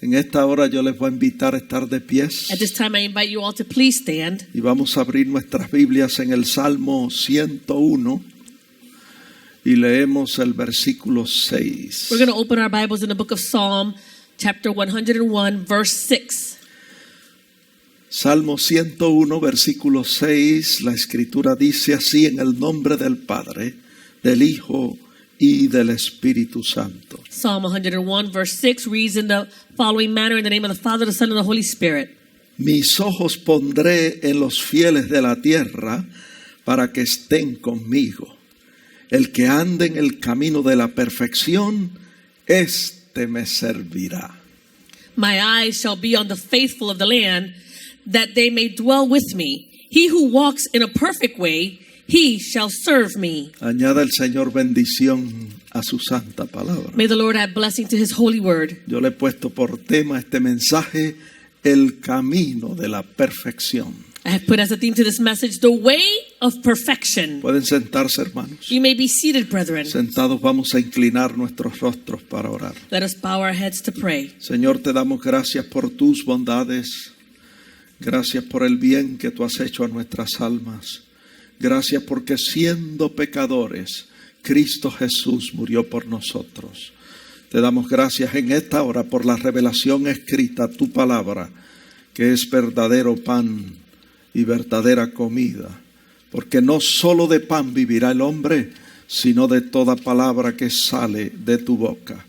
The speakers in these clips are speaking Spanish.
En esta hora yo les voy a invitar a estar de pies At this time, I invite you all to please stand. y vamos a abrir nuestras Biblias en el Salmo 101 y leemos el versículo 6. We're going to open our Bibles in the book of Psalm, chapter 101, verse 6. Salmo 101, versículo 6, la Escritura dice así: en el nombre del Padre, del Hijo y del Espíritu Santo. Psalm 101, verse 6 reads in the following manner: in the name of the Father, the Son, and the Holy Spirit. Mis ojos pondré en los fieles de la tierra para que estén conmigo. El que ande en el camino de la perfección, este me servirá. My eyes shall be on the faithful of the land, that they may dwell with me. He who walks in a perfect way, he shall serve me. Añada el Señor bendición a su santa palabra. May the Lord add blessing to his holy word. Yo le he puesto por tema este mensaje: el camino de la perfección. I have put as a theme to this message, the way of perfection. Pueden sentarse, hermanos. You may be seated, brethren. Sentados vamos a inclinar nuestros rostros para orar. Let us bow our heads to pray. Señor, te damos gracias por tus bondades. Gracias por el bien que tú has hecho a nuestras almas. Gracias porque siendo pecadores, Cristo Jesús murió por nosotros. Te damos gracias en esta hora por la revelación escrita, tu palabra, que es verdadero pan y verdadera comida. Porque no solo de pan vivirá el hombre, sino de toda palabra que sale de tu boca.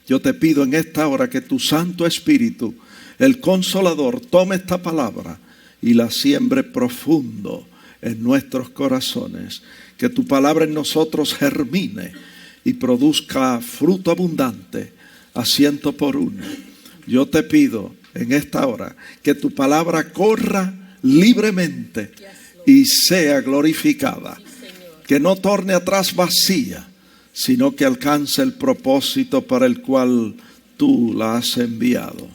Yo te pido en esta hora que tu Santo Espíritu, el Consolador, tome esta palabra y la siembre profundo en nuestros corazones. Que tu palabra en nosotros germine y produzca fruto abundante a 100 por 1. Yo te pido en esta hora que tu palabra corra libremente y sea glorificada. Que no torne atrás vacía, sino que alcance el propósito para el cual tú la has enviado.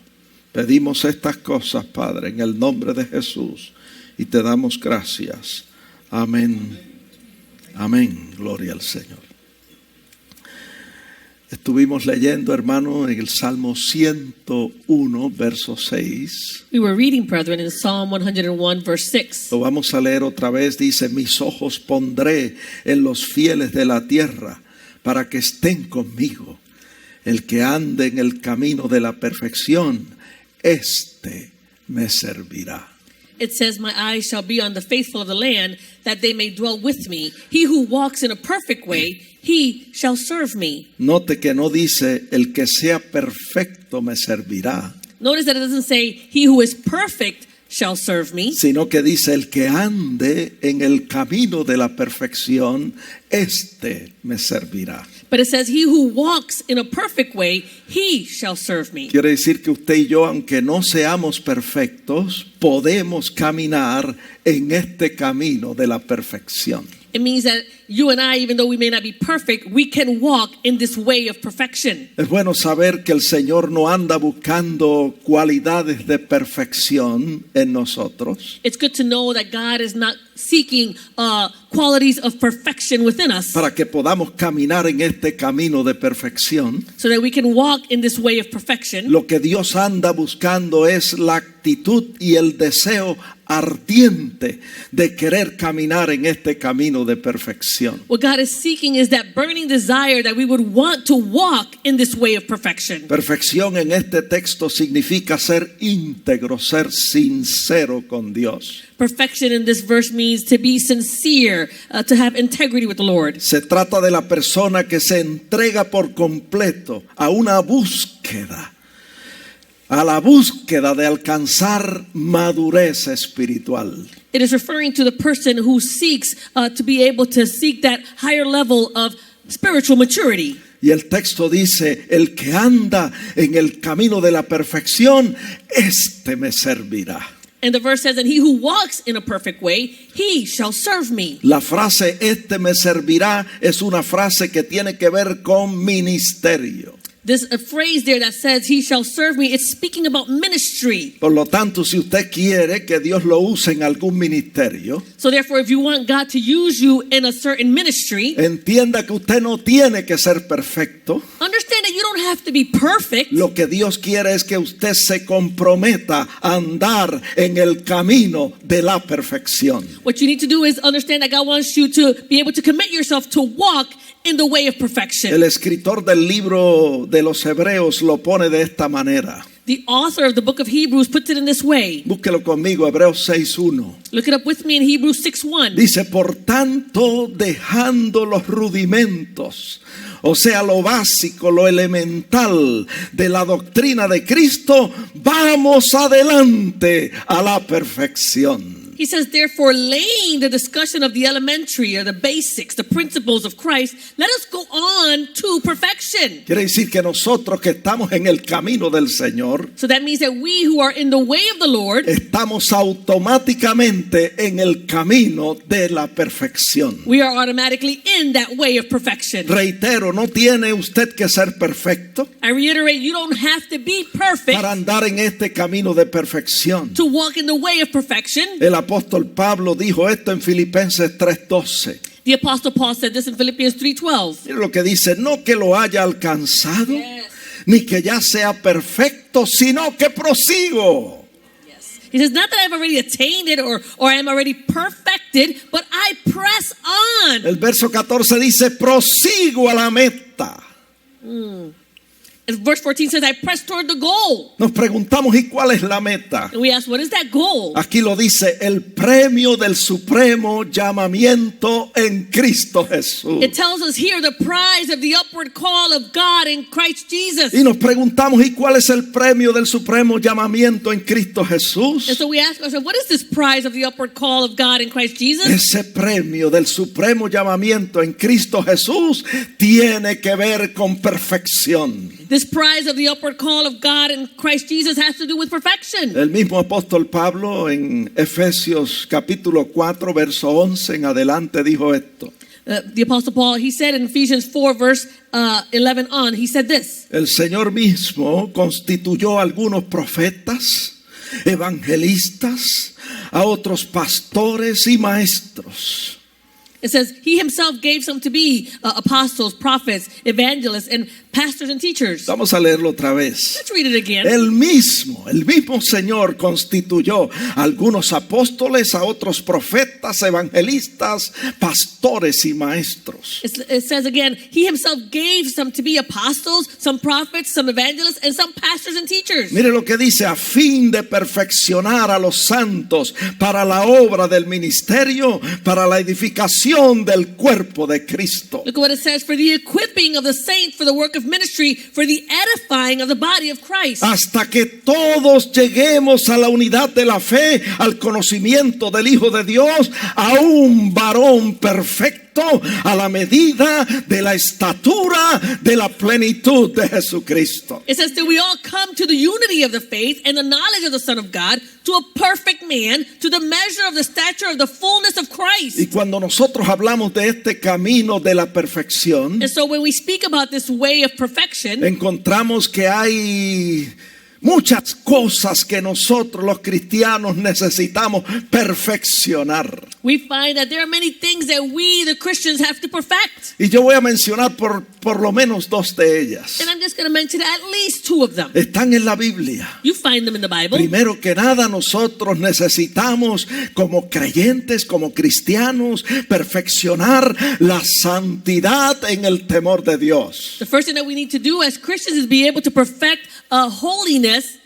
Pedimos estas cosas, Padre, en el nombre de Jesús, y te damos gracias. Amén. Amén. Gloria al Señor. Estuvimos leyendo, hermano, en el Salmo 101, verso 6. We were reading, brethren, in Psalm 101, verse 6. Lo vamos a leer otra vez. Dice: mis ojos pondré en los fieles de la tierra para que estén conmigo. El que ande en el camino de la perfección, este me servirá. It says, my eyes shall be on the faithful of the land, that they may dwell with me. He who walks in a perfect way, he shall serve me. Note que no dice el que sea perfecto me servirá, Notice that it doesn't say, he who is perfect shall serve me, sino que dice el que ande en el camino de la perfección, este me servirá. but it says, he who walks in a perfect way, he shall serve me. Quiere decir que usted y yo, aunque no seamos perfectos, podemos caminar en este camino de la perfección. It means that you and I, even though we may not be perfect, we can walk in this way of perfection. Es bueno saber que el Señor no anda buscando cualidades de perfección en nosotros It's good to know that God is not seeking qualities of perfection within us, para que podamos caminar en este camino de perfección. so that we can walk in this way of perfection. Lo que Dios anda buscando es la actitud y el deseo ardiente de querer caminar en este camino de perfección. What God is seeking is that burning desire that we would want to walk in this way of perfection. Perfección en este texto significa ser íntegro, ser sincero con Dios. Perfection in this verse means to be sincere, to have integrity with the Lord. Se trata de la persona que se entrega por completo a una búsqueda, a la búsqueda de alcanzar madurez espiritual. It is referring to the person who seeks to be able to seek that higher level of spiritual maturity. Y el texto dice: el que anda en el camino de la perfección, este me servirá. And the verse says, and he who walks in a perfect way, he shall serve me. La frase "este me servirá" es una frase que tiene que ver con ministerio. This a phrase there that says, he shall serve me, it's speaking about ministry. Por lo tanto, si usted quiere que Dios lo use en algún ministerio, So therefore, if you want God to use you in a certain ministry, entienda que usted no tiene que ser perfecto. understand that you don't have to be perfect. Lo que Dios quiere es que usted se comprometa a andar en el camino de la perfección. What you need to do is understand that God wants you to be able to commit yourself to walk in the way of perfection. El escritor del libro de los Hebreos lo pone de esta manera. The author of the book of Hebrews puts it in this way. Búsquelo conmigo, Hebreos 6:1. Look it up with me in Hebrews 6:1. Dice, por tanto, dejando los rudimentos, o sea, lo básico, lo elemental de la doctrina de Cristo, vamos adelante a la perfección. He says, therefore, laying the discussion of the elementary or the basics, the principles of Christ, let us go on to perfection. Quiere decir que nosotros que estamos en el camino del Señor, So that means that we who are in the way of the Lord, estamos automáticamente en el camino de la perfección. we are automatically in that way of perfection. Reitero, no tiene usted que ser perfecto I reiterate, you don't have to be perfect para andar en este camino de perfección. to walk in the way of perfection. El apóstol Pablo dijo esto en Filipenses 3:12. The Apostle Paul said this in Philippians 3:12. Mire lo que dice, no que lo haya alcanzado, Yes. ni que ya sea perfecto, sino que prosigo. He says, not that I've already attained it or I am already perfected, but I press on. El verso 14 dice, prosigo a la meta. And verse 14 says, I press toward the goal. Nos preguntamos, ¿y cuál es la meta? And we ask, what is that goal? Aquí lo dice, el premio del supremo llamamiento en Cristo Jesús. It tells us here the prize of the upward call of God in Christ Jesus. Y nos preguntamos, ¿y cuál es el premio del supremo llamamiento en Cristo Jesús? And so we ask ourselves, what is this prize of the upward call of God in Christ Jesus? Ese premio del supremo llamamiento en Cristo Jesús tiene que ver con perfección. This prize of the upward call of God in Christ Jesus has to do with perfection. El mismo apóstol Pablo en Efesios capítulo 4 verso 11 en adelante dijo esto. The Apostle Paul, he said in Ephesians 4 verse 11 on, he said this. El Señor mismo constituyó a algunos profetas, evangelistas, a otros pastores y maestros. It says, he himself gave some to be apostles, prophets, evangelists, and pastors and teachers. Vamos a leerlo otra vez. Let's read it again. El mismo Señor constituyó a algunos apóstoles, a otros profetas, evangelistas, pastores y maestros. It says again, he himself gave some to be apostles, some prophets, some evangelists, and some pastors and teachers. Mire lo que dice, a fin de perfeccionar a los santos para la obra del ministerio, para la edificación del cuerpo de Cristo. Look at what it says, for the equipping of the saints for the work of ministry, for the edifying of the body of Christ. Hasta que todos lleguemos a la unidad de la fe, al conocimiento del Hijo de Dios, a un varón perfecto, a la medida de la estatura de la plenitud de Jesucristo. It says that we all come to the unity of the faith and the knowledge of the Son of God, to a perfect man, to the measure of the stature of the fullness of Christ. Y cuando nosotros hablamos de este camino de la perfección, And so when we speak about this way of perfection, encontramos que hay muchas cosas que nosotros los cristianos necesitamos perfeccionar. we find that there are many things that we, the Christians, have to perfect. Y yo voy a mencionar por lo menos dos de ellas. And I'm just going to mention at least two of them. Están en la Biblia. You find them in the Bible. Primero que nada, nosotros necesitamos como creyentes, como cristianos, perfeccionar la santidad en el temor de Dios. The first thing that we need to do as Christians is be able to perfect holiness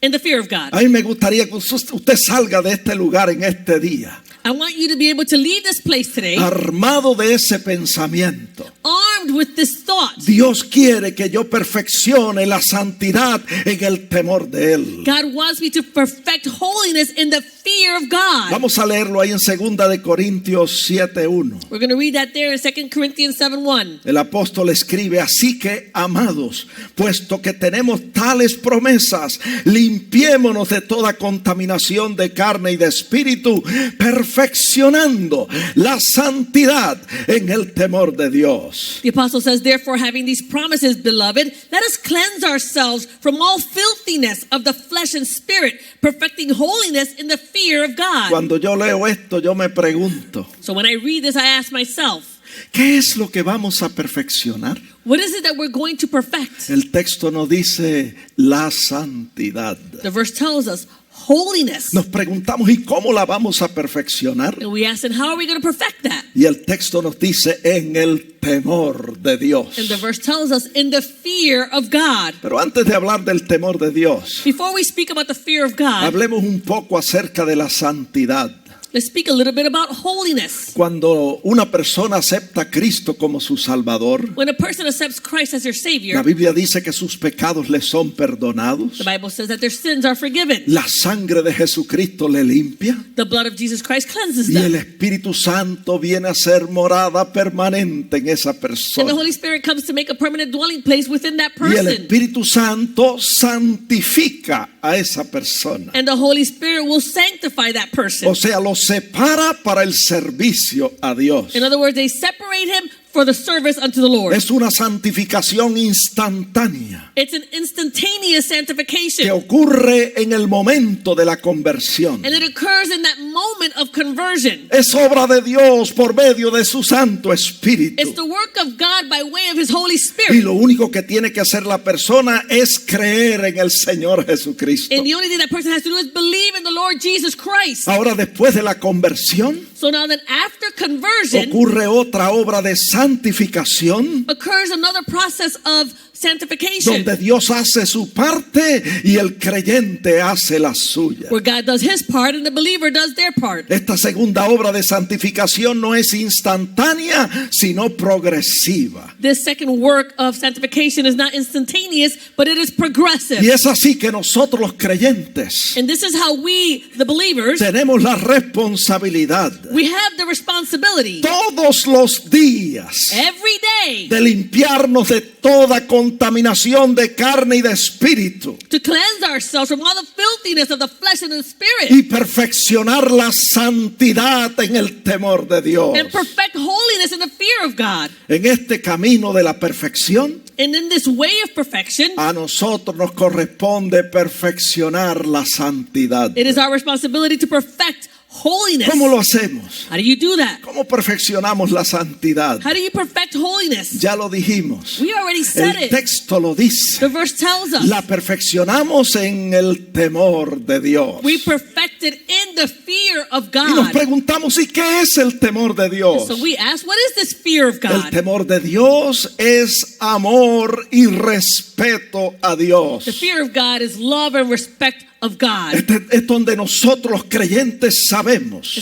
in the fear of God. A mí me gustaría que usted salga de este lugar en este día, I want you to be able to leave this place today armado de ese pensamiento. armed with this thought. Dios quiere que yo perfeccione la santidad en el temor de Él. God wants me to perfect holiness in the fear of God. Vamos a leerlo ahí en 2 de Corintios 7:1. We're going to read that there in 2 Corinthians 7:1. El apóstol escribe, así que, amados, puesto que tenemos tales promesas, limpiémonos de toda contaminación de carne y de espíritu, perfeccionémonos perfeccionando la santidad en el temor de Dios. The apostle says, therefore, having these promises, beloved, let us cleanse ourselves from all filthiness of the flesh and spirit, perfecting holiness in the fear of God. Cuando yo leo esto, yo me pregunto, So when I read this, I ask myself, ¿qué es lo que vamos a perfeccionar? what is it that we're going to perfect? El texto nos dice la santidad. The verse tells us holiness. Nos preguntamos, ¿y cómo la vamos a perfeccionar? And we ask, then how are we going to perfect that? Y el texto nos dice, en el temor de Dios. And the verse tells us, in the fear of God. Pero antes de hablar del temor de Dios, Before we speak about the fear of God, hablemos un poco acerca de la santidad. let's speak a little bit about holiness. Cuando una persona acepta a Cristo como su Salvador, When a person accepts Christ as their la Savior, Biblia dice que sus pecados le son perdonados. the Bible says that their sins are forgiven. La sangre de Jesucristo le limpia. The blood of Jesus Christ cleanses Y el them. Espíritu Santo viene a ser morada permanente en esa And the persona. Holy Spirit comes to make a permanent dwelling place within that Y el person. Espíritu Santo santifica a esa persona. And the Holy Spirit will sanctify that person. O sea, lo separa para el servicio a Dios. In other words, they separate him for the service unto the Lord. Es una santificación instantánea It's an instantaneous que sanctification. ocurre en el momento de la conversión. And it occurs in that moment of conversion. Es obra de Dios por medio de su Santo Espíritu. It's the work of God by way of His Holy Y Spirit. lo único que tiene que hacer la persona es creer en el Señor Jesucristo. And the only thing that person has to do is believe in the Lord Jesus Christ. Ahora, después de la conversión, So now that after conversion ocurre otra obra de santificación, occurs another process of sanctification, donde Dios hace su parte y el creyente hace la suya. where God does His part and the believer does their part. Esta segunda obra de santificación no es instantánea, sino progresiva. This second work of sanctification is not instantaneous, but it is progressive. Y es así que nosotros los creyentes And this is how we, the believers, tenemos la responsabilidad we have the responsibility todos los días every day de limpiarnos de toda contaminación de carne y de espíritu to cleanse ourselves from all the filthiness of the flesh and the spirit y perfeccionar la santidad en el temor de Dios. and perfect holiness in the fear of God. En este camino de la perfección, And in this way of perfection, a nosotros nos corresponde perfeccionar la santidad. it is our responsibility to perfect holiness. ¿Cómo lo hacemos? How do you do that? ¿Cómo perfeccionamos la santidad? How do you perfect holiness? Ya lo dijimos. We already said El it. texto lo dice. The verse tells us La perfeccionamos en el temor de Dios. we perfect it in the fear of Y nos God. preguntamos, ¿y qué es el temor de Dios? So we ask, what is this fear of El God? temor de Dios es amor y respeto a Dios. The fear of God is love and respect of God. Este es donde nosotros los creyentes sabemos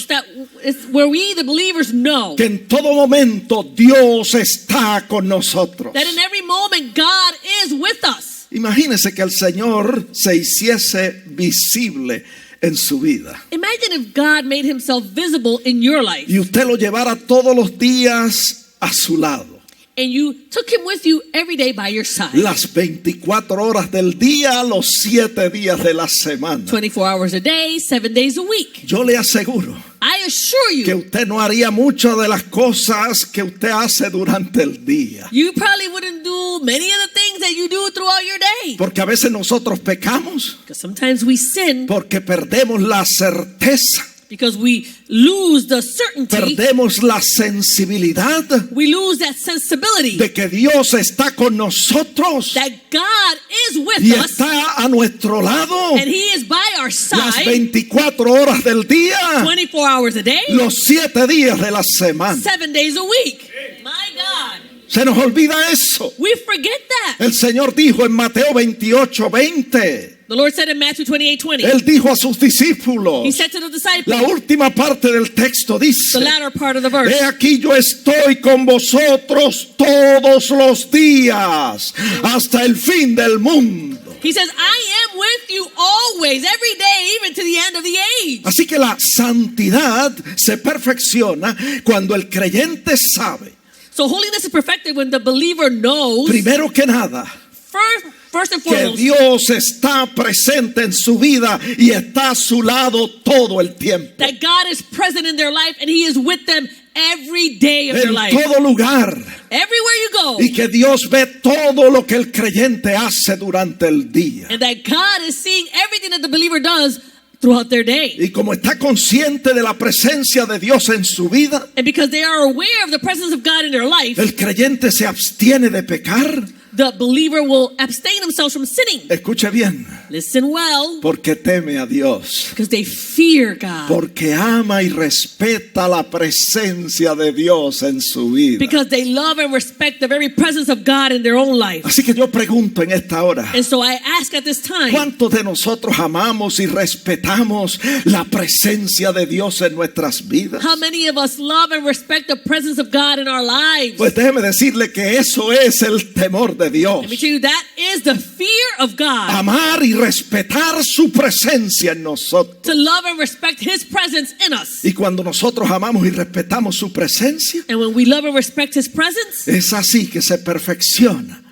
It's where we, the believers, know que en todo momento Dios está con nosotros. that in every moment God is with us. Imagínese que el Señor se hiciese visible en su vida Imagine if God made Himself visible in your life y usted lo llevara todos los días a su lado. and you took Him with you every day by your side. Las 24 horas del día, los 7 días de la semana. 24 hours a day, 7 days a week. Yo le aseguro I assure que you, usted no haría muchas de las cosas que usted hace durante el día. you probably wouldn't do many of the things that you do throughout your day. Porque a veces nosotros pecamos Because sometimes we sin porque perdemos la certeza, because we lose the certainty, perdemos la sensibilidad we lose that sensibility de que Dios está con nosotros that God is with y us está a nuestro lado and He is by our las side 24 horas del día, 24 hours a day, los 7 días de la semana. 7 days a week. My God. Se nos olvida eso. We forget that. El Señor dijo en Mateo 28:20, The Lord said in Matthew 28:20, Él dijo a sus discípulos, He said to the disciples, la última parte del texto dice, the latter part of the verse, he aquí yo estoy con vosotros todos los días hasta el fin del mundo. He says, I am with you always, every day, even to the end of the age. Así que la santidad se perfecciona cuando el creyente sabe, So holiness is perfected when the believer knows, primero que nada, first first and que foremost, Dios está presente en su vida y está a su lado todo el tiempo. that God is present in their life and He is with them every day of their En life. todo lugar. Everywhere you go. Y que Dios ve todo lo que el creyente hace durante el día. And that God is seeing everything that the believer does throughout their day. Y como está consciente de la presencia de Dios en su vida, And because they are aware of the presence of God in their life, el creyente se abstiene de pecar. the believer will abstain themselves from sinning. Escuche bien, Listen well, porque teme a Dios, because they fear God. porque ama y respeta la presencia de Dios en su vida. Because they love and respect the very presence of God in their own life. Así que yo pregunto en esta hora, And so I ask at this time, ¿cuántos de nosotros amamos y respetamos la presencia de Dios en nuestras vidas? how many of us love and respect the presence of God in our lives? Pues déjeme decirle que eso es el temor de Dios. Let me tell you, that is the fear of God. Amar y respetar su presencia en nosotros. To love and respect His presence in us. Y cuando nosotros amamos y respetamos su presencia, And when we love and respect His presence, es así que se perfecciona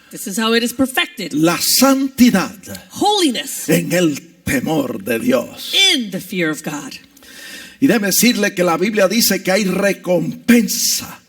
this is how it is perfected. la santidad Holiness en el temor de Dios. in the fear of God. Y déjeme decirle que la Biblia dice que hay recompensa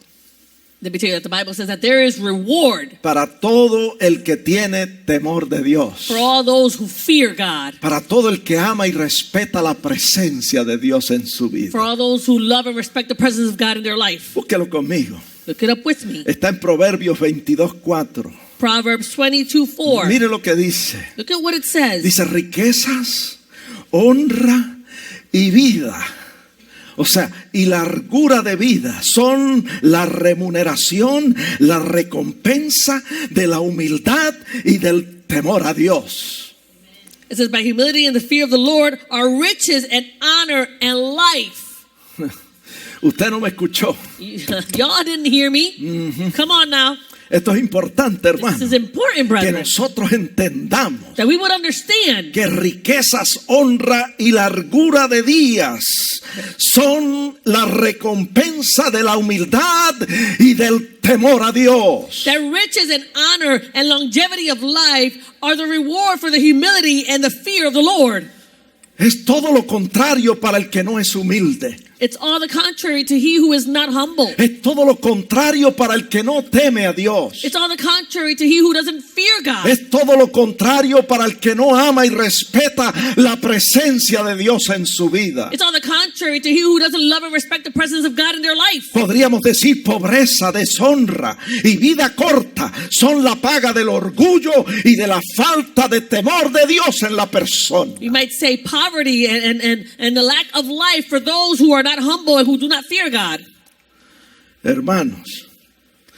Let me tell you that the Bible says that there is reward para todo el que tiene temor de Dios. for all those who fear God. Para todo el que ama y respeta la presencia de Dios en su For vida. all those who love and respect the presence of God in their life. Búsquelo conmigo. Look it up with me. Está en Proverbios 22:4. Proverbs 22:4. Mire lo que dice. Look at what it says. Dice riquezas, honra y vida. O sea, y largura de vida son la remuneración, la recompensa de la humildad y del temor a Dios. It says, by humility and the fear of the Lord are riches and honor and life. Usted no me escuchó. Y'all didn't hear me. Come on now. Esto es importante, This hermano. is important, Que brethren. nosotros entendamos That we would understand que riquezas, honra y largura de días son la recompensa de la humildad y del temor a Dios. that riches and honor and longevity of life are the reward for the humility and the fear of the Lord. Es todo lo contrario para el que no es humilde. It's all the contrary to he who is not humble. Es todo lo contrario para el que no teme a Dios. It's all the contrary to he who doesn't fear God. Es todo lo contrario para el que no ama y respeta la presencia de Dios en su vida. It's all the contrary to he who doesn't love and respect the presence of God in their life. Podríamos decir pobreza, deshonra y vida corta son la paga del orgullo y de la falta de temor de Dios en la persona. You might say poverty and the lack of life for those who are not humble and who do not fear God. Hermanos,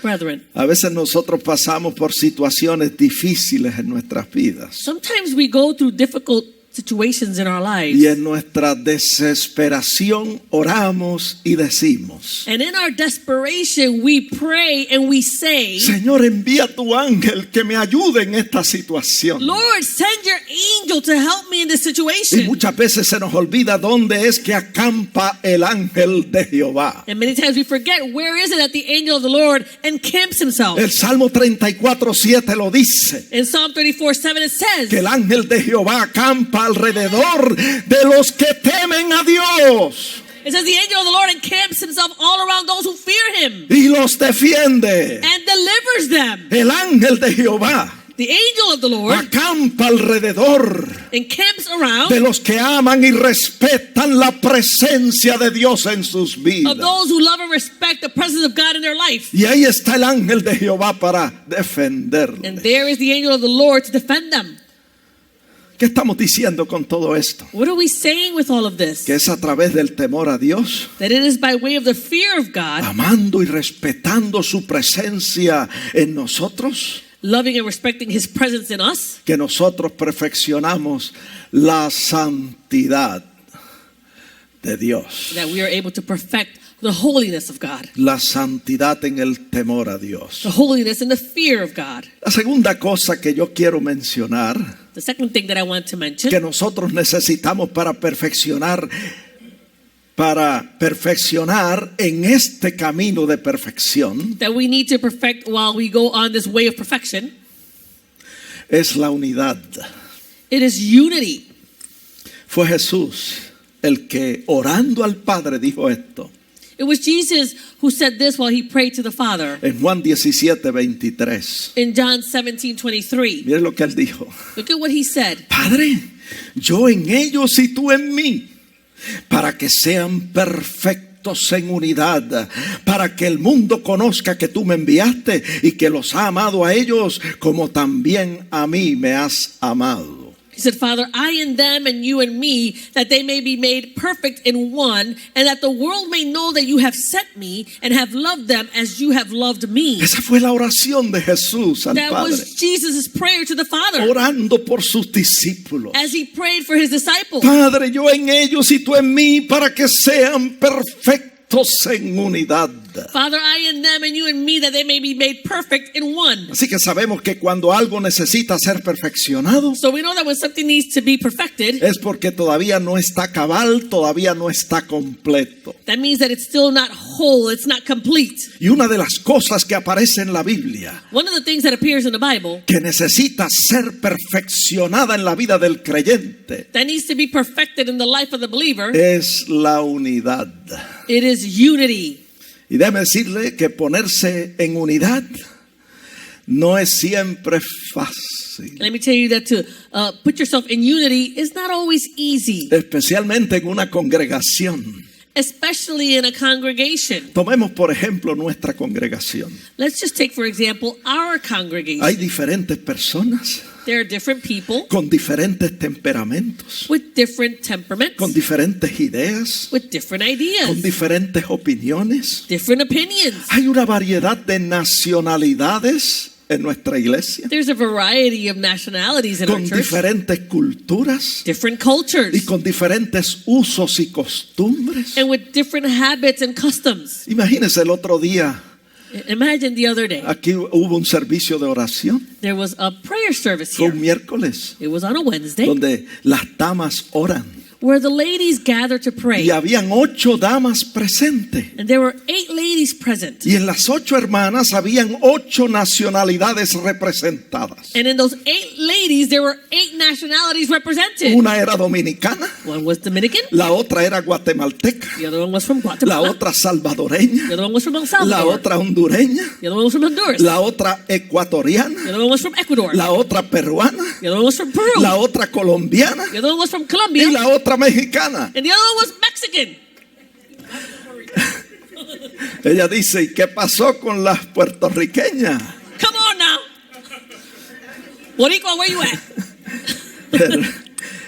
Brethren, a veces nosotros pasamos por situaciones difíciles en nuestras vidas sometimes we go through difficult situations in our lives. y en nuestra desesperación oramos y decimos: And in our desperation, we pray and we say, Señor, envía tu ángel que me ayude en esta situación. Lord, send your angel to help me in this Y situation. muchas veces se nos olvida dónde es que acampa el ángel de Jehová. And many times we forget where is it that the angel of the Lord encamps himself. El Salmo 34:7 lo dice, In Psalm 34:7 it says que el ángel de Jehová acampa alrededor de los que temen a Dios the angel of the Lord encamps himself all around those who fear him y los defiende. and delivers them. El ángel de Jehová The angel of the Lord acampa alrededor encamps around de los que aman y respetan la presencia de Dios en sus of vidas. those who love and respect the presence of God in their life. Y ahí está el ángel de Jehová para defenderlos. And there is the angel of the Lord to defend them. ¿Qué estamos diciendo con todo esto? What are we saying with all of this? Que es a través del temor a Dios, That it is by way of the fear of God, amando y respetando su presencia en nosotros, loving and respecting his presence in us, que nosotros perfeccionamos la santidad de Dios. that we are able to perfect the holiness of God. La santidad en el temor a Dios. The holiness and the fear of God. La segunda cosa que yo quiero mencionar, The second thing that I want to mention que nosotros necesitamos para perfeccionar en este camino de perfección, that we need to perfect while we go on this way of perfection es la unidad. It is unity. Fue Jesús el que orando al Padre dijo esto. It was Jesus who said this while he prayed to the Father. En Juan 17:23. In John 17:23. Miren lo que él dijo. Look at what he said. Padre, yo en ellos y tú en mí, para que sean perfectos en unidad, para que el mundo conozca que tú me enviaste y que los ha amado a ellos como también a mí me has amado. He said, Father, I in them and you in me, that they may be made perfect in one, and that the world may know that you have sent me and have loved them as you have loved me. Esa fue la oración de Jesús al That Padre, was Jesus' prayer to the Father orando por sus discípulos. as he prayed for his disciples. Padre, yo en ellos y tú en mí, para que sean perfectos en unidad. Father, I in them and you in me, that they may be made perfect in one. Así que sabemos que cuando algo necesita ser perfeccionado, So we know that when something needs to be perfected, es porque todavía no está cabal, todavía no está completo. that means that it's still not whole, it's not complete. Y una de las cosas que aparece en la Biblia, One of the things that appears in the Bible que necesita ser perfeccionada en la vida del creyente, that needs to be perfected in the life of the believer, es la unidad. it is unity. Y déjeme decirle que ponerse en unidad no es siempre fácil, Let me tell you that to put yourself in unity is not always easy, especialmente en una congregación. especially in a congregation. Tomemos por ejemplo nuestra congregación. Let's just take, for example, our congregation. Hay diferentes personas There are different people con diferentes temperamentos, with different temperaments, con diferentes ideas, with different con ideas, diferentes opiniones. different opinions. Hay una variedad de nacionalidades en nuestra iglesia, There's a variety of nationalities in our con church, diferentes culturas different y cultures, con diferentes usos y costumbres. and with different habits and customs. Imagínense el otro día, Imagine the other day, aquí hubo un servicio de oración, there was a prayer service fue un here. miércoles, It was on a Wednesday, donde las damas oran. where the ladies gathered to pray. Y habían 8 damas presentes. And there were 8 ladies present. Y en las 8 hermanas habían 8 nacionalidades representadas. And in those 8 ladies, there were 8 nationalities represented. Una era dominicana, One was Dominican, la otra era guatemalteca, the other one was from la Guatemala, otra salvadoreña, the other one was from El la Salvador, otra hondureña, the other one was from Honduras, la otra ecuatoriana, the other one was from Ecuador, la otra peruana, the other one was from Peru, la otra colombiana the other one was from y Colombia, la otra mexicana. and the other one was Mexican. Ella dice, ¿y qué pasó con las puertorriqueñas? Come on now. Boricua, where you at?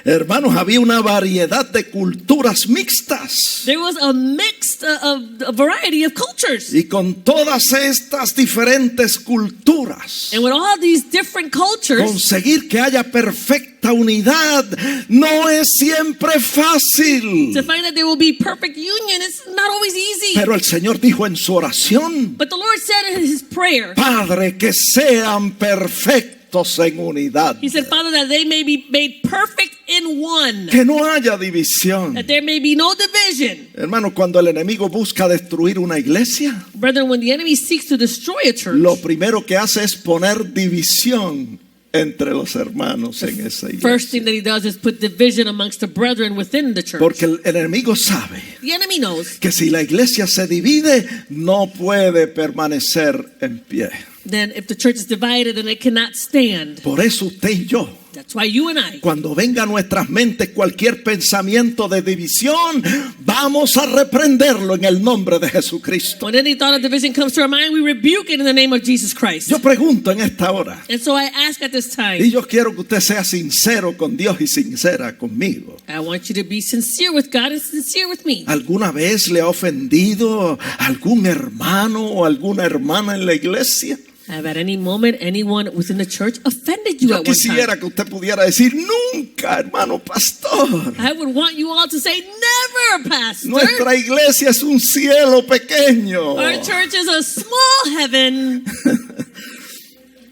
Hermanos, había una variedad de culturas mixtas. There was a mixed a variety of cultures. Y con todas estas diferentes culturas, And with all these different cultures, conseguir que haya perfecta unidad no es siempre fácil. to find that there will be perfect union, it's not always easy. Pero el Señor dijo en su oración, But the Lord said in his prayer, Padre, que sean perfectos en unidad. he said, Father, that they may be made perfect in one, Que no haya división. that there may be no division. Hermano, cuando el enemigo busca destruir una iglesia, Brethren, when the enemy seeks to destroy a church, lo primero que hace es poner división entre los hermanos en esa first thing iglesia. that he does is put division amongst the brethren within the church. Porque el enemigo sabe The enemy knows que si la iglesia se divide, no puede permanecer en pie. then if the church is divided and it cannot stand. Por eso usted y yo, That's why you and I, cuando venga a nuestras mentes cualquier pensamiento de división, vamos a reprenderlo en el nombre de Jesucristo. when any thought of division comes to our mind, we rebuke it in the name of Jesus Christ. Yo pregunto en esta hora, And so I ask at this y time, yo quiero que usted sea sincero con Dios y sincera conmigo. I want you to be sincere with God and sincere with me. ¿Alguna vez le ha ofendido a algún hermano o alguna hermana en la iglesia? Have at any moment anyone within the church offended you Yo at one time? quisiera que usted pudiera decir, nunca, hermano pastor. I would want you all to say, never, Pastor. Nuestra iglesia es un cielo pequeño. Our church is a small heaven.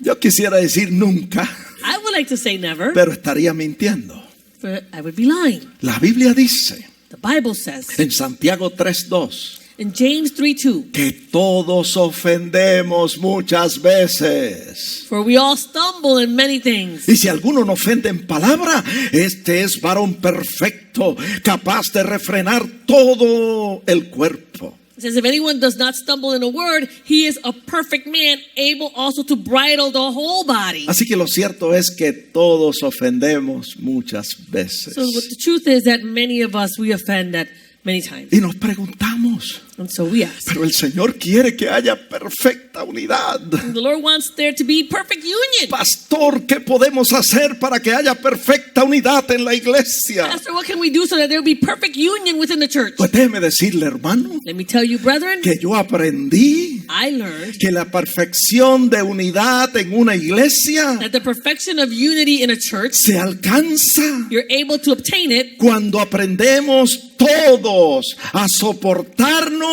Yo quisiera decir nunca, I would like to say never, pero estaría mintiendo. but I would be lying. La Biblia dice The Bible says en Santiago 3:2, In James 3:2, que todos ofendemos muchas veces. for we all stumble in many things. Y si alguno no ofende en palabra, este es varón perfecto, capaz de refrenar todo el cuerpo. It says, if anyone does not stumble in a word, he is a perfect man, able also to bridle the whole body. Así que lo cierto es que todos ofendemos muchas veces. So the truth is that many of us, we offend at many times. Y nos preguntamos, And so we ask. pero el Señor quiere que haya perfecta unidad. The Lord wants there to be perfect union. Pastor, ¿qué podemos hacer para que haya perfecta unidad en la iglesia? Pastor, what can we do so that there will be perfect union within the church? Pues déjeme decirle, hermano, Let me tell you, brethren, que yo aprendí I learned que la perfección de unidad en una iglesia that the perfection of unity in a church, se alcanza you're able to obtain it cuando aprendemos todos a soportarnos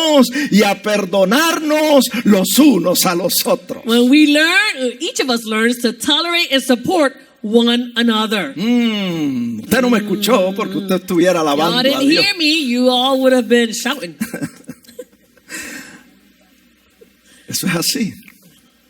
y a perdonarnos los unos a los otros. when we learn, each of us learns to tolerate and support one another. Usted no me escuchó porque usted estuviera Y'all alabando a didn't Dios. hear me, you all would have been shouting. Eso es así.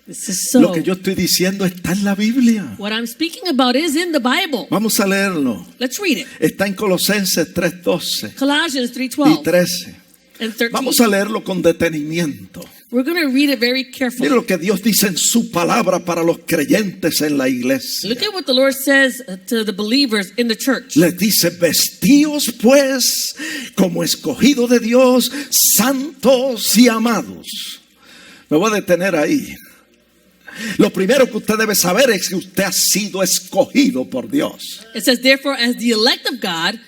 This is Lo so. que yo estoy diciendo está en la Biblia. What I'm speaking about is in the Bible. Vamos a leerlo. Let's read it. Está en Colosenses 3:12 Colossians y 3:12 13. and 13. Vamos a leerlo con detenimiento. We're going to read it very carefully. Mire lo que Dios dice en su palabra para los creyentes en la iglesia. Look at what the Lord says to the believers in the church. Les dice, vestíos pues como escogidos de Dios, santos y amados. Me voy a detener ahí. Lo primero que usted debe saber es que usted ha sido escogido por Dios. It says, therefore, as the elect of God,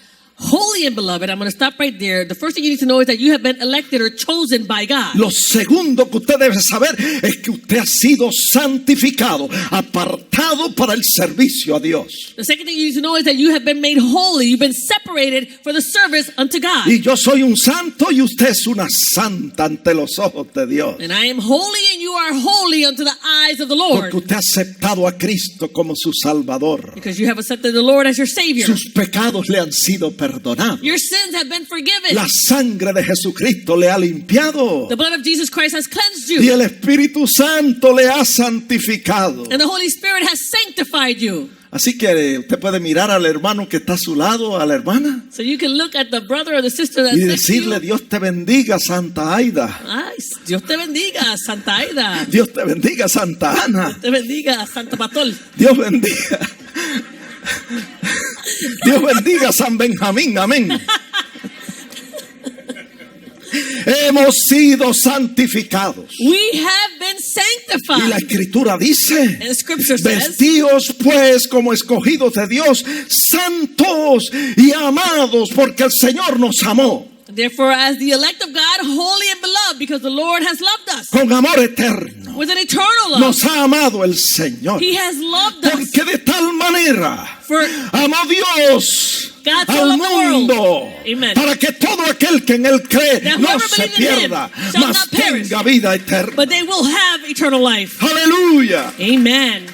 holy and beloved, I'm going to stop right there. The first thing you need to know is that you have been elected or chosen by God. Lo segundo que usted debe saber es que usted ha sido santificado, apartado para el servicio a Dios. The second thing you need to know is that you have been made holy. You've been separated for the service unto God. Y yo soy un santo y usted es una santa ante los ojos de Dios. And I am holy and you are holy unto the eyes of the Lord. Porque usted ha aceptado a Cristo como su Salvador. Because you have accepted the Lord as your Savior. Sus pecados le han sido perdonados. Your sins have been forgiven. La sangre de Jesucristo le ha limpiado. The blood of Jesus Christ has cleansed Y you. el Espíritu Santo le ha santificado. And the Holy Spirit has sanctified you. Así que usted puede mirar al hermano que está a su lado, a la hermana, So you can look at the brother or the sister that's y next to decirle, you. Dios te bendiga, Santa Aida. Ay, Dios te bendiga, Santa Aida. Dios te bendiga, Santa Ana. Te bendiga, Santa Patol. Dios bendiga. Dios bendiga, San Benjamín. Amén. Hemos sido santificados. We have been Y la sanctified. Escritura dice, And Scripture says, vestíos pues como escogidos de Dios, santos y amados, porque el Señor nos amó therefore, as the elect of God, holy and beloved, because the Lord has loved us con amor eterno. with an eternal love. Nos ha amado el Señor. He has loved us. Porque de tal manera For amó Dios God so al loved the world. mundo, Amen. para que todo aquel que en él cree That no whoever se believes in him pierda, shall mas not perish, tenga vida eterna. but they will have eternal life. Aleluya. Amen.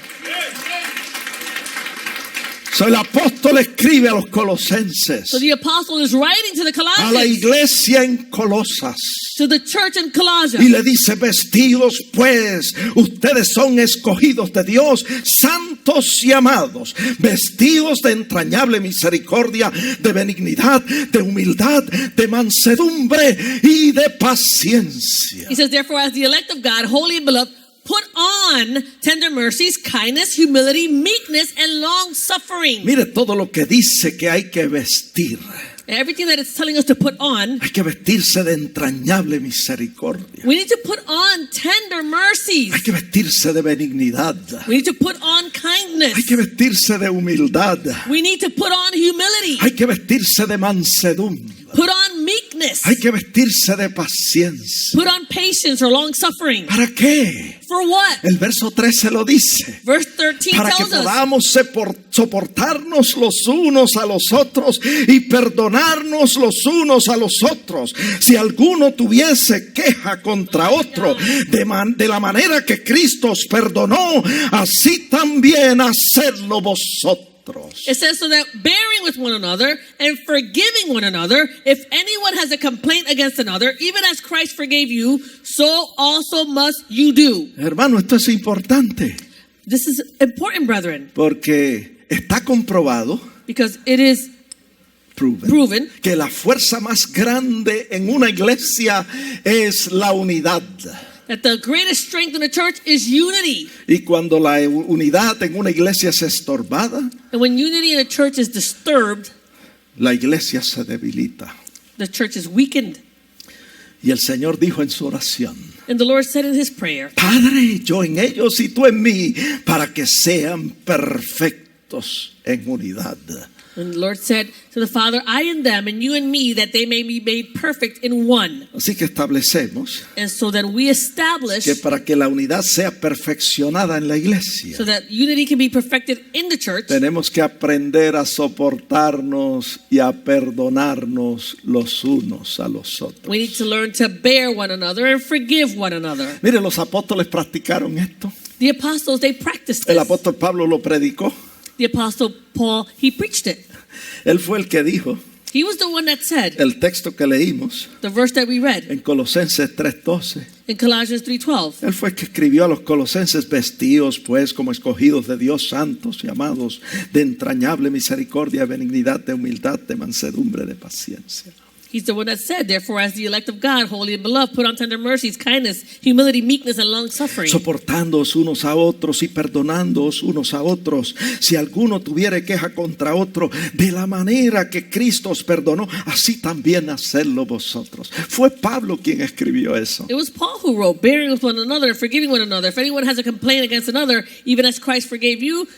So, el apóstol escribe a los colosenses, So the apostle is writing to the a la Colossians, iglesia en Colosas, to the church in Colossia. y le dice, vestidos pues, ustedes son escogidos de Dios, santos y amados, vestidos de entrañable misericordia, de benignidad, de humildad, de mansedumbre y de paciencia. He says, therefore, as the elect of God, holy and beloved, put on tender mercies, kindness, humility, meekness, and long suffering. Mire todo lo que dice que hay que vestir. Everything that it's telling us to put on, Hay que vestirse de entrañable misericordia. we need to put on tender mercies. Hay que vestirse de benignidad. We need to put on kindness. Hay que vestirse de humildad. We need to put on humility. Hay que vestirse de mansedumbre. Put on meekness. Hay que vestirse de paciencia. Put on patience or long suffering. ¿Para qué? For what? El verso 13 lo dice. Verse 13 Para que tells us, podamos soportarnos los unos a los otros y perdonarnos los unos a los otros. Si alguno tuviese queja contra otro, de la manera que Cristo os perdonó, así también hacedlo vosotros. otros. It says, so that bearing with one another and forgiving one another, if anyone has a complaint against another, even as Christ forgave you, so also must you do. Hermano, esto es importante This is important, brethren, porque está comprobado, because it is proven que la fuerza más grande en una iglesia es la unidad. that the greatest strength in the church is unity. Y cuando la unidad en una iglesia es estorbada, And when unity in a church is disturbed, la iglesia se debilita. the church is weakened. Y el Señor dijo en su oración: And the Lord said in his prayer, Padre, yo en ellos y tú en mí, para que sean perfectos en unidad. and the Lord said to the Father, I in them and you in me, that they may be made perfect in one. Así que establecemos And so that we establish, que para que la unidad sea perfeccionada en la iglesia, so that unity can be perfected in the church, tenemos que aprender a soportarnos y a perdonarnos los unos a los otros. we need to learn to bear one another and forgive one another. Mire, los apóstoles practicaron esto. The apostles, they practiced El this. apóstol Pablo lo predicó. The apostle Paul, he preached it. Él fue el que dijo He was the one that said, el texto que leímos the verse that we read en Colosenses 3:12. in Colossians 3:12. Él fue el que escribió a los colosenses: vestidos pues como escogidos de Dios, santos y amados, de entrañable misericordia, benignidad, de humildad, de mansedumbre, de paciencia. He's the one that said, therefore, as the elect of God, holy and beloved, put on tender mercies, kindness, humility, meekness, and long suffering. Soportándoos unos a otros y perdonándoos unos a otros, si alguno tuviere queja contra otro, de la manera que Cristo os perdonó, así también hacedlo vosotros. Fue Pablo quien escribió eso. It was Paul who wrote, bearing with one another and forgiving one another. If anyone has a complaint against another, even as Christ forgave you,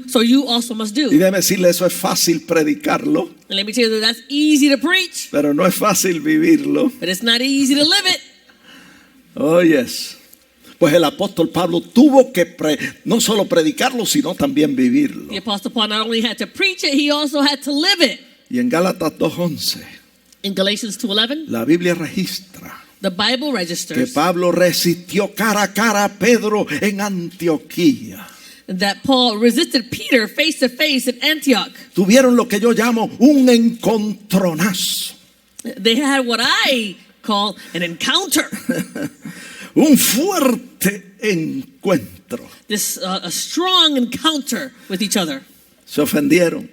so you also must do. Y déjeme decirle, eso es fácil predicarlo, And let me tell you that that's easy to preach, pero no es fácil vivirlo. but it's not easy to live it. Oh, yes. Pues el apóstol Pablo tuvo que no solo predicarlo, sino también vivirlo. The Apostle Paul not only had to preach it, he also had to live it. Y en Gálatas 2:11, In Galatians 2:11, la Biblia registra the Bible que registers Pablo resistió cara a cara a Pedro en Antioquía. that Paul resisted Peter face to face in Antioch. Tuvieron lo que yo llamo un encontronazo, They had what I call an encounter, un fuerte encuentro. this a strong encounter with each other. Se ofendieron,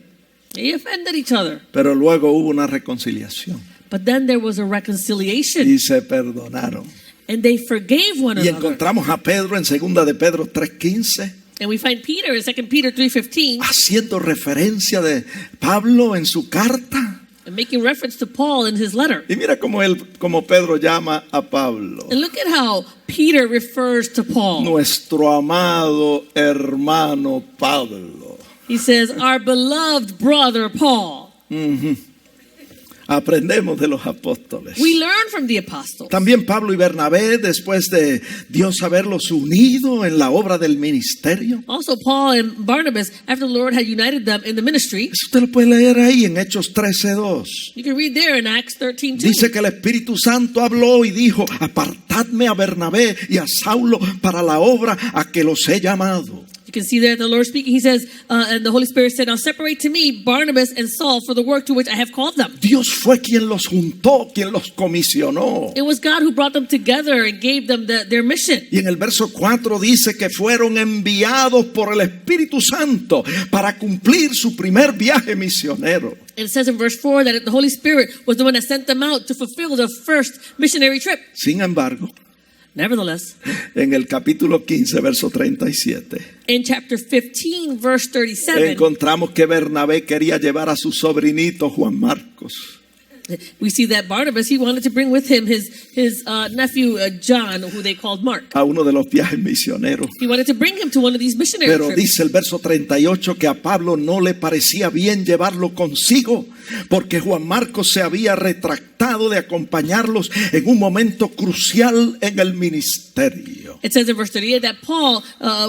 They offended each other. pero luego hubo una reconciliación But then there was a reconciliation, y se perdonaron. and they forgave one Y another. encontramos a Pedro en 2 de Pedro 3:15 And we find Peter in 2 Peter 3:15 haciendo referencia de Pablo en su carta. and making reference to Paul in his letter. Y mira como Pedro llama a Pablo: And look at how Peter refers to Paul. nuestro amado hermano Pablo. He says, our beloved brother Paul. Aprendemos de los apóstoles. We learn from the apostles. También Pablo y Bernabé, después de Dios haberlos unido en la obra del ministerio. Also, Paul and Barnabas, after the Lord had united them in the ministry, Eso usted lo puede leer ahí en Hechos 13:2. you can read there in Acts 13:2. Dice que el Espíritu Santo habló y dijo: apartadme a Bernabé y a Saulo para la obra a que los he llamado. You can see there the Lord speaking. He says, and the Holy Spirit said, now separate to me Barnabas and Saul for the work to which I have called them. Dios fue quien los juntó, quien los comisionó. It was God who brought them together and gave them their mission. Y en el verso 4 dice que fueron enviados por el Espíritu Santo para cumplir su primer viaje misionero. And it says in verse 4 that the Holy Spirit was the one that sent them out to fulfill their first missionary trip. Sin embargo, Nevertheless, en el capítulo 15, verso 37, in chapter 15, verse 37, encontramos que Bernabé quería llevar a su sobrinito Juan Marcos. we see that Barnabas, he wanted to bring with him his nephew John, who they called Mark. A uno de los viajes misioneros. He wanted to bring him to one of these missionary Pero trips. dice el verso 38 que a Pablo no le parecía bien llevarlo consigo, porque Juan Marcos se había retractado de acompañarlos en un momento crucial en el ministerio. It says in verse 38 that Paul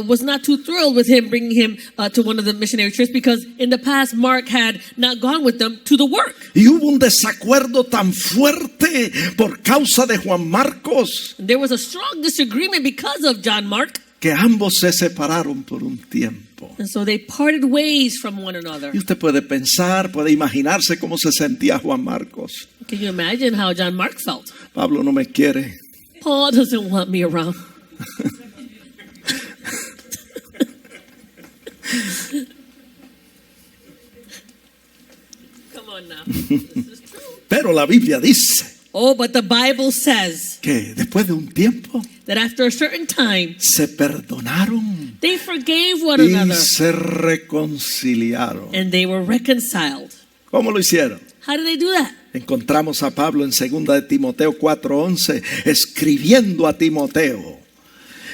was not too thrilled with him bringing him to one of the missionary trips, because in the past Mark had not gone with them to the work. Y hubo un desacuerdo tan fuerte por causa de Juan Marcos And there was a strong disagreement because of John Mark, que ambos se separaron por un tiempo. tiempo. And so they parted ways from one another. Y usted puede pensar, puede imaginarse cómo se sentía Juan Marcos. Can you imagine how John Mark felt? Pablo no me quiere. Paul doesn't want me around. Come on now. This is true. Pero la Biblia dice Oh, but the Bible says que después de un tiempo that after a certain time, se perdonaron they forgave one y another se reconciliaron. and they were reconciled. ¿Cómo lo hicieron? How did they do that? Encontramos a Pablo en 2 de Timoteo 4:11 escribiendo a Timoteo.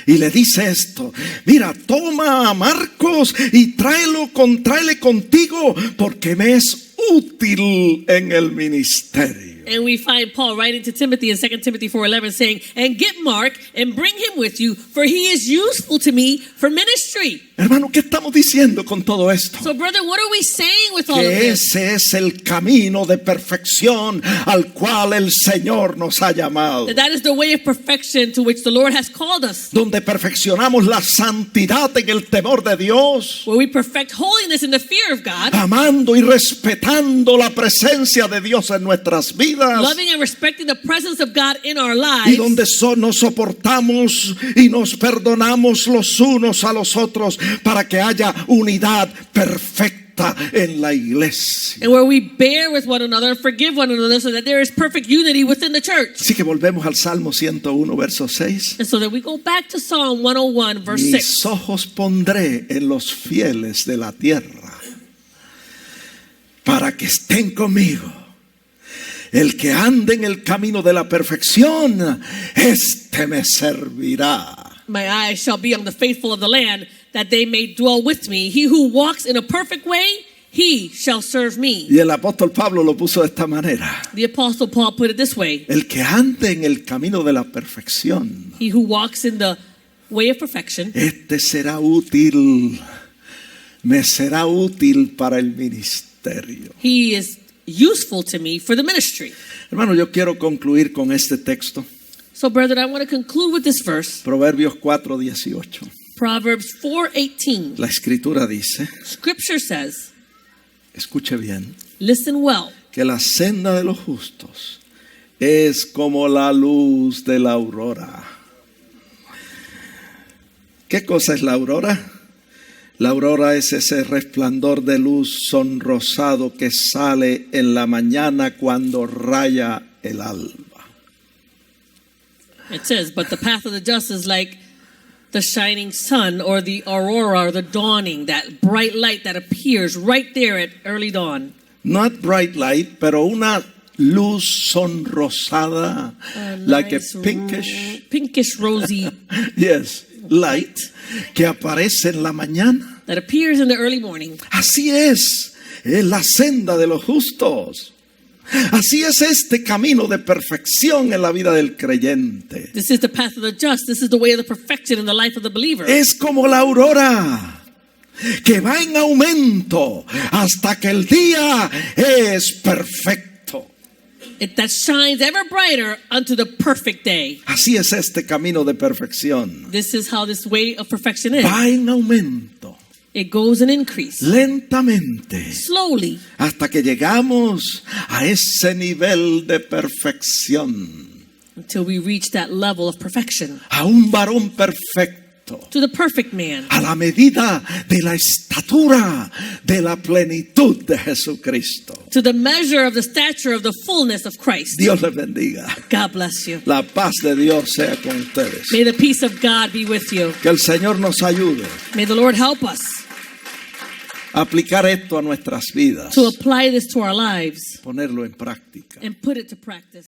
Y le dice esto: mira, toma a Marcos y tráele contigo porque me es útil en el ministerio. And we find Paul writing to Timothy in 2 Timothy 4:11 saying, and get Mark and bring him with you, for he is useful to me for ministry. Hermano, ¿qué estamos diciendo con todo esto? So brother, what are we saying with all of Que this? ese es el camino de perfección al cual el Señor nos ha llamado. That is the way of perfection to which the Lord has called us. Donde perfeccionamos la santidad en el temor de Dios. Where we perfect holiness in the fear of God, Amando y respetando la presencia de Dios en nuestras vidas. loving and respecting the presence of God in our Y lives, donde nos soportamos y nos perdonamos los unos a los otros para que haya unidad perfecta en la iglesia. and where we bear with one another and forgive one another so that there is perfect unity within the church. Así que volvemos al Salmo 101, verso 6. And so that we go back to Psalm 101, verse 6. Mis ojos pondré en los fieles de la tierra para que estén conmigo. El que ande en el camino de la perfección, este me servirá. My eyes shall be on the faithful of the land, that they may dwell with me. He who walks in a perfect way, he shall serve me. Y el apóstol Pablo lo puso de esta manera: The apostle Paul put it this way. el que ande en el camino de la perfección, He who walks in the way of perfection, este será útil, me será útil para el ministerio. he is useful to me for the ministry. Hermano, yo quiero concluir con este texto. So brethren, I want to conclude with this verse. Proverbios 4:18. Proverbs 4:18. La escritura dice, Scripture says, escuche bien, listen well, que la senda de los justos es como la luz de la aurora. ¿Qué cosa es la aurora? La aurora es ese resplandor de luz sonrosado que sale en la mañana cuando raya el alba. it says, but the path of the just is like the shining sun or the aurora or the dawning, that bright light that appears right there at early dawn. Not bright light, pero una luz sonrosada, like a Nice pinkish rosy yes, light, que aparece en la mañana. that appears in the early morning. Así es la senda de los justos. Así es este camino de perfección en la vida del creyente. This is the path of the just. This is the way of the perfection in the life of the believer. Es como la aurora que va en aumento hasta que el día es perfecto. That shines ever brighter unto the perfect day. Así es este camino de perfección. This is how this way of perfection is. Va en aumento, It goes in increase, lentamente, slowly, hasta que llegamos a ese nivel de perfección, until we reach that level of perfection, a un varón perfecto, to the perfect man, a la medida de la estatura de la plenitud de Jesucristo. to the measure of the stature of the fullness of Christ. Dios les bendiga. God bless you. La paz de Dios sea con ustedes. May the peace of God be with you. Que el Señor nos ayude May the Lord help us a aplicar esto a nuestras vidas, to apply this to our lives ponerlo en práctica. and put it to practice.